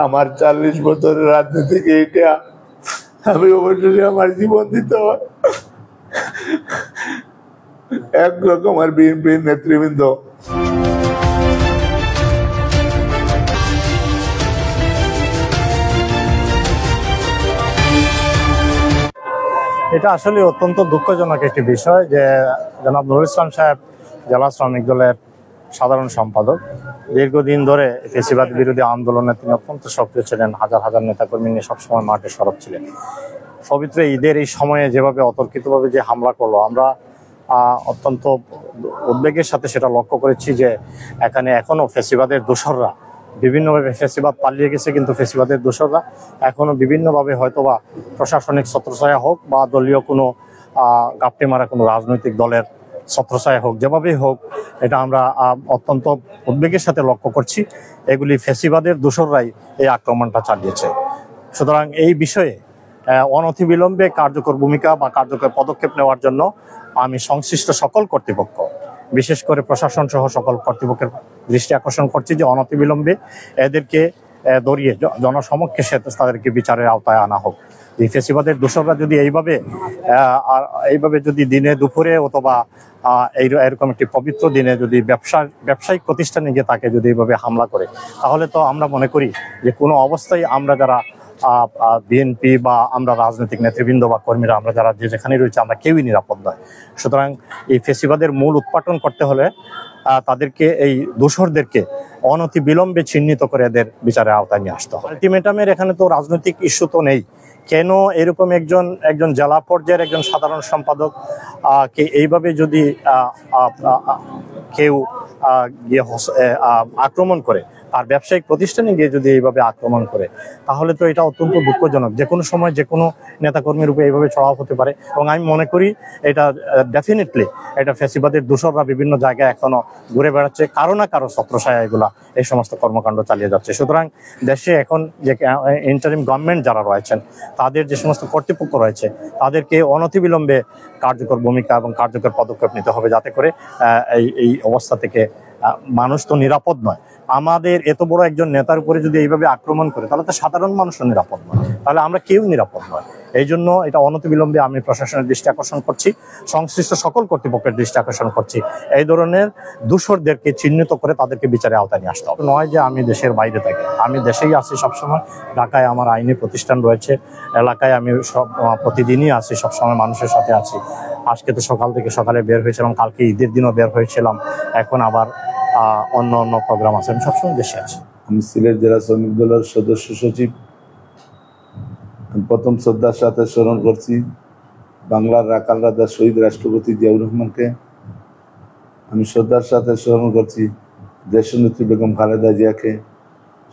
আমার 40 বছরের রাজনীতিকে এটা আমি অবশ্যই আমার জীবন দিতে হয়। একরকম আর বিএনপির নেতৃবৃন্দ এটা আসলে অত্যন্ত দুঃখজনক একটি বিষয় যে জনাব নুরুল ইসলাম সাহেব জেলা শ্রমিক দলের সাধারণ সম্পাদক, দীর্ঘদিন ধরে ফ্যাসিবাদ বিরোধী আন্দোলনে তিনি অত্যন্ত সক্রিয় ছিলেন, হাজার হাজার নেতাকর্মী নিয়ে সবসময় মাঠে সরব ছিলেন। পবিত্র ঈদের এই সময়ে যেভাবে অতর্কিতভাবে যে হামলা করলো, আমরা অত্যন্ত উদ্বেগের সাথে সেটা লক্ষ্য করেছি যে এখানে এখনো ফ্যাসিবাদের দোসররা বিভিন্নভাবে, ফ্যাসিবাদ পালিয়ে গেছে কিন্তু ফ্যাসিবাদের দোসররা এখনো বিভিন্নভাবে হয়তোবা প্রশাসনিক ছত্রছায়া হোক বা দলীয় কোনো গাপটে মারা কোনো রাজনৈতিক দলের ছত্রছায়া হোক, যেভাবেই হোক এটা আমরা অত্যন্ত উদ্বেগের সাথে লক্ষ্য করছি। এগুলি ফ্যাসিবাদের দোসররাই এই আক্রমণটা চালিয়েছে। সুতরাং এই বিষয়ে অনতিবিলম্বে কার্যকর ভূমিকা বা কার্যকর পদক্ষেপ নেওয়ার জন্য আমি সংশ্লিষ্ট সকল কর্তৃপক্ষ, বিশেষ করে প্রশাসন সহ সকল কর্তৃপক্ষের দৃষ্টি আকর্ষণ করছি যে অনতিবিলম্বে এদেরকে ধরিয়ে জনসমক্ষে তাদেরকে বিচারের আওতায় আনা হোক। এই ফ্যাসিবাদের দোসররা যদি এইভাবে যদি দিনে দুপুরে অথবা এরকম একটি পবিত্র দিনে যদি ব্যবসায়িক প্রতিষ্ঠানে গিয়ে তাকে যদি এইভাবে হামলা করে, তাহলে তো আমরা মনে করি যে কোনো অবস্থায় আমরা যারা বিএনপি বা আমরা রাজনৈতিক নেতৃবৃন্দ বা কর্মীরা আমরা যারা যেখানে রয়েছে আমরা কেউই নিরাপদ নয়। সুতরাং এই ফ্যাসিবাদের মূল উৎপাটন করতে হলে তাদেরকে, এই দোসরদেরকে অনতি বিলম্বে চিহ্নিত করে এদের বিচারের আওতায় নিয়ে আসতে হবে। আলটিমেটামের এখানে তো রাজনৈতিক ইস্যু তো নেই, কেন এরকম একজন জেলা পর্যায়ের একজন সাধারণ সম্পাদক কে এইভাবে যদি কেউ গিয়ে আক্রমণ করে, আর ব্যবসায়িক প্রতিষ্ঠানে গিয়ে যদি এইভাবে আক্রমণ করে, তাহলে তো এটা অত্যন্ত দুঃখজনক। যে কোনো সময় যে কোনো নেতাকর্মীর উপরে এইভাবে চড়াও হতে পারে এবং আমি মনে করি এটা ডেফিনেটলি এটা ফ্যাসিবাদের দোসররা বিভিন্ন জায়গায় এখনো ঘুরে বেড়াচ্ছে, কারো না কারো ছত্রছায়া এগুলা এই সমস্ত কর্মকাণ্ড চালিয়ে যাচ্ছে। সুতরাং দেশে এখন যে ইন্টারিম গভর্নমেন্ট যারা রয়েছেন, তাদের যে সমস্ত কর্তৃপক্ষ রয়েছে, তাদেরকে অনতিবিলম্বে কার্যকর ভূমিকা এবং কার্যকর পদক্ষেপ নিতে হবে, যাতে করে এই অবস্থা থেকে মানুষ তো নিরাপদ নয়। আমাদের এত বড় একজন নেতার উপরে যদি এইভাবে আক্রমণ করে, তাহলে তো সাধারণ মানুষও নিরাপদ নয়, তাহলে আমরা কেউ নিরাপদ নয়। এই জন্য এটা অনতিবিলম্বে আমি প্রশাসনের দৃষ্টি আকর্ষণ করছি, সংশ্লিষ্ট সকল কর্তৃপক্ষের দৃষ্টি আকর্ষণ করছি, এই ধরনের দোসরদেরকে চিহ্নিত করে তাদেরকে বিচারে আওতায় নিয়ে আসতে হবে। নয় যে আমি দেশের বাইরে থাকি, আমি দেশেই আছি সবসময়। ঢাকায় আমার আইনি প্রতিষ্ঠান রয়েছে, এলাকায় আমি প্রতিদিনই আছি, সবসময় মানুষের সাথে আছি। আজকে তো সকালে বের হয়েছিলাম, কালকে ঈদের দিনও বের হয়েছিলাম, এখন আবার অন্য প্রোগ্রাম আছে, আমি সবসময় দেশে আছি। আমি সিলেট জেলা শ্রমিক দলের সদস্য সচিব। প্রথম শ্রদ্ধার সাথে স্মরণ করছি বাংলার রাখাল রাজা শহীদ রাষ্ট্রপতি জিয়াউর রহমানকে। আমি শ্রদ্ধার সাথে স্মরণ করছি দেশনেত্রী বেগম খালেদা জিয়াকে।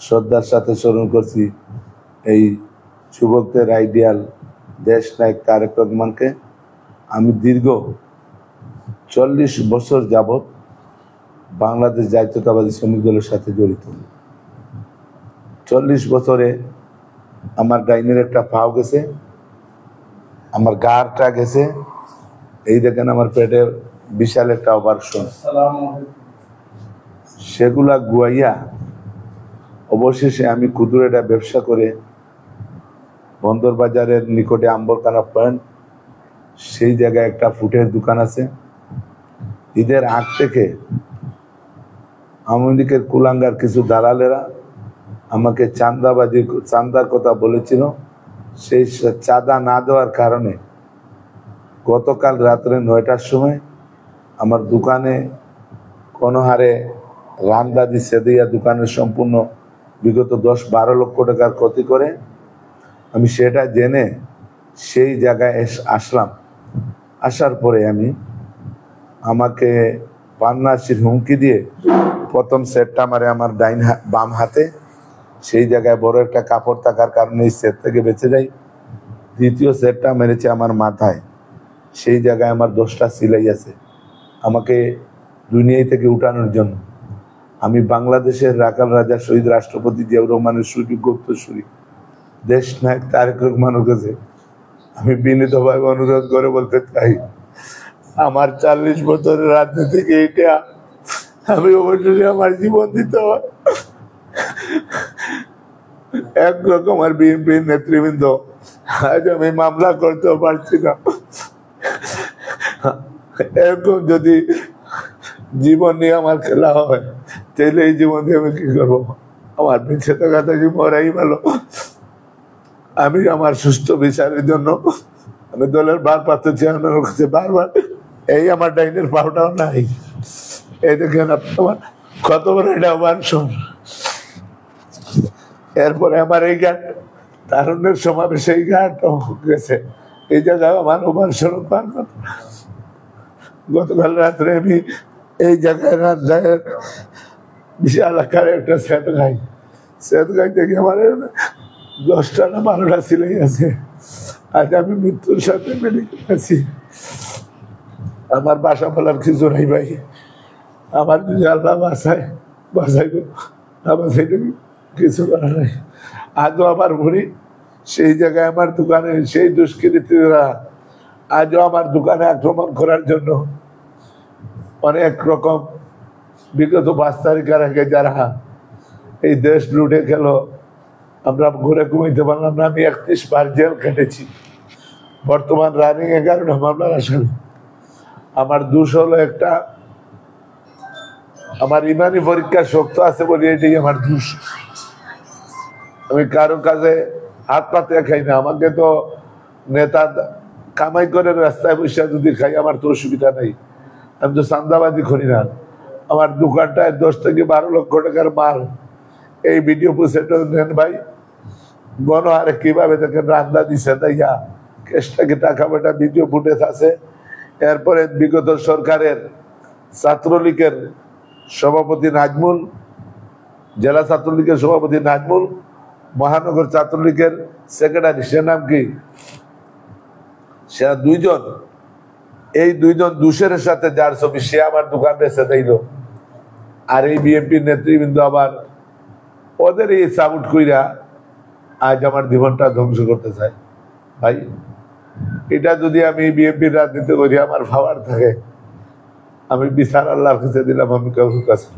শ্রদ্ধার সাথে স্মরণ করছি এই যুবকদের আইডিয়াল দেশ নায়ক তারেক রহমানকে। আমি দীর্ঘ 40 বছর যাবৎ বাংলাদেশ জাতীয়তাবাদী শ্রমিক দলের সাথে জড়িত। 40 বছরে আমার ডাইনের একটা পাও গেছে, আমার গাড়টা গেছে, এই দেখেন আমার পেটে বিশাল একটা অপারেশন। সেগুলা গুয়াইয়া অবশেষে আমি ক্ষুদ্র একটা ব্যবসা করে বন্দর বাজারের নিকটে আম্বরখানা পয়েন্ট, সেই জায়গায় একটা ফুটের দোকান আছে। ঈদের আগ থেকে আওয়ামী লীগের কুলাঙ্গার কিছু দালালেরা আমাকে চাঁদার কথা বলেছিল। সেই চাঁদা না দেওয়ার কারণে গতকাল রাত্রে 9টার সময় আমার দোকানে কোনো হারে রান্দা দিচ্ছে দিয়া দোকানের সম্পূর্ণ বিগত 10-12 লক্ষ টাকার ক্ষতি করে। আমি সেটা জেনে সেই জায়গায় আসলাম। আসার পরে আমাকে পান্নাসির হুমকি দিয়ে প্রথম সেটটা মারে আমার বাম হাতে, সেই জায়গায় বড় একটা কাপড় থাকার কারণে এই সেট থেকে বেঁচে যাই। দ্বিতীয় সেটটা মেরেছে আমার মাথায়, সেই জায়গায় আমার 10টা সিলাই আছে। আমাকে দুনিয়া থেকে উঠানোর জন্য আমি বাংলাদেশের রাখাল রাজা শহীদ রাষ্ট্রপতি জিয়াউর রহমানের সুযোগ্য উত্তরসূরি দেশ নায়ক তারেক রহমানের কাছে আমি বিনীতভাবে অনুরোধ করে বলতে চাই, আমার 40 বছরের রাজনীতিকে এটা আমি অবশ্যই আমার জীবন দিতে হয়। একরকম আর বিএনপির নেতৃবৃন্দ, আজ আমি মামলা করতেও পারছি না। এরকম যদি জীবন নিয়ে আমার খেলা হয়, তাহলে এই জীবন দিয়ে আমি কি করবো? আমার পিছিয়ে থাকা থেকে মরাই ভালো। আমি আমার সুস্থ বিচারের জন্য আমি দলের ভারপ্রাপ্ত চেয়ারম্যানের কাছে বারবার, এই আমার ডাইনের পাওটাও নাই, এই দেখেন আপনার কত বড় এটা অবাঞ্ছন। এরপরে আমার এই ঘাট তারুণ্যের সমাবেশ, এই ঘাট গেছে, এই জায়গায় আমার অবাঞ্ছন পার। গতকাল রাত্রে আমি এই জায়গায় রাজধানীর বিশাল আকারে একটা সেট গাই থেকে আমার 10টা না 12টা সিলাই আছে। আজ আমি মৃত্যুর সাথে মেডিকেল আছি। আমার বাসা বলার কিছু নাই ভাই, আমার যদি আল্লাহ বাসাইব না বাসাইলে কিছু করার নাই। আজও আমার ঘুরি সেই জায়গায়, আমার দোকানে সেই দুষ্কৃতীরা আজও আমার দোকানে আক্রমণ করার জন্য অনেক রকম বিগত 5 তারিখের আগে যারা এই দেশ লুটে গেল, আমরা ঘুরে ঘুমাইতে পারলাম না। আমি 31 বার জেল কেটেছি, বর্তমান রানিং 11টা মামলার আসামি। আমার দোষ হলো একটা, আমার ইমানি পরীক্ষা শক্ত আছে বলে এটাই আমার দোষ। আমি কারো কাজে হাত পাতে খাই না। আমাকে তো নেতা কামাই করে রাস্তায় বসে যদি খাই আমার তো অসুবিধা নেই, আমি তো চাঁদাবাজি করি না। আমার দোকানটায় 10 থেকে 12 লক্ষ টাকার মাল, এই ভিডিও পুষেটা নেন ভাই, গণহারে কিভাবে দেখেন রান্দা দিছে তাইয়া কেসটাকে টাকা বেটা ভিডিও ফুটেজ আছে। এরপরে বিগত সরকারের ছাত্রলীগের সভাপতি নাজমুল, জেলা ছাত্রলীগের সভাপতি নাজমুল, মহানগর ছাত্রলীগের সেক্রেটারি, সে নাম কি, সে 2 জন, এই 2 জন দোষের সাথে যার ছবি, সে আমার দোকান বেঁচে দিল। আর এই বিএনপির নেতৃবৃন্দ আবার ওদের এই সাপোর্ট কইরা আজ আমার জীবনটা ধ্বংস করতে চায়। ভাই এটা যদি আমি বিএনপির রাজনীতি করি, আমার ভাবার থাকে, আমি বিচার আল্লাহর কাছে দিলাম, আমি কাউকে কাছে